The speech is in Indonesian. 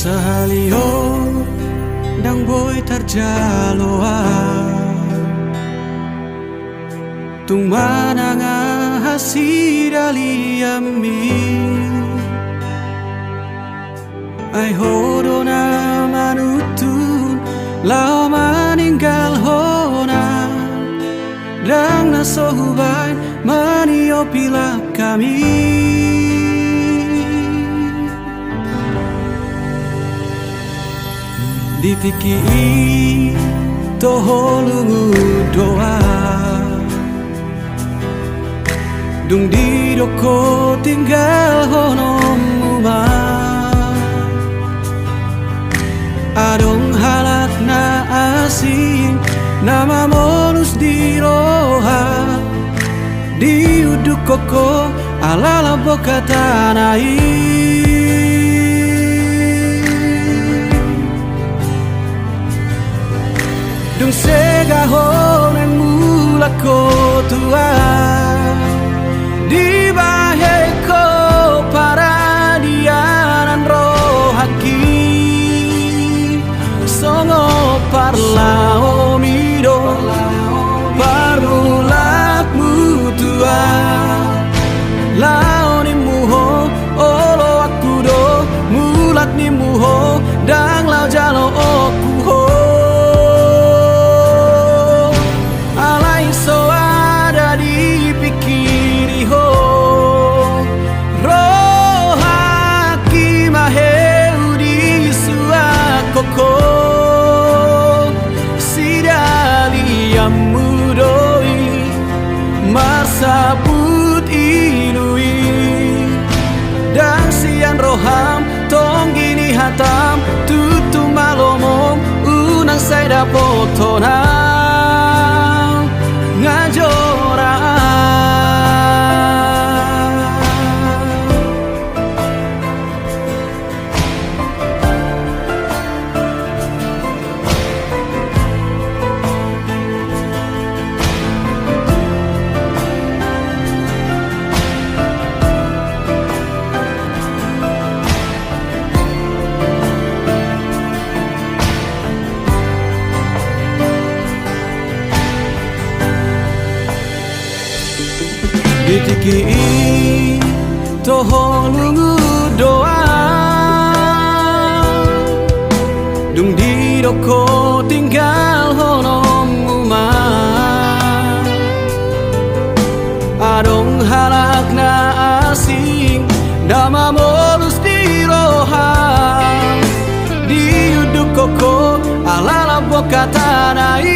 Sahalio dang boy tarjaloa tung mananga hasidaliami ai hodona manutun lao maninggal hona dang nasohubai manio pila kami dipiki toholungu doa dung di doko tinggal honom uma adong halak na asing nama molus di roha di uduk koko alala boka tanai dung segahon yang mula ko tua di baheko para dianan rohaki songo parlao mido parulak mutua lao ni muho olo aku do mulat ni muho dang lao jalo oku ho mudoi marsabut ilui dan sian roham tong gini hatam tutu malomong unang saya dapotonang ngajora ditiki toholungu doa dung di doko tinggal honom uma adong halak na asing dama molus di roha di uduk koko alala boka tanai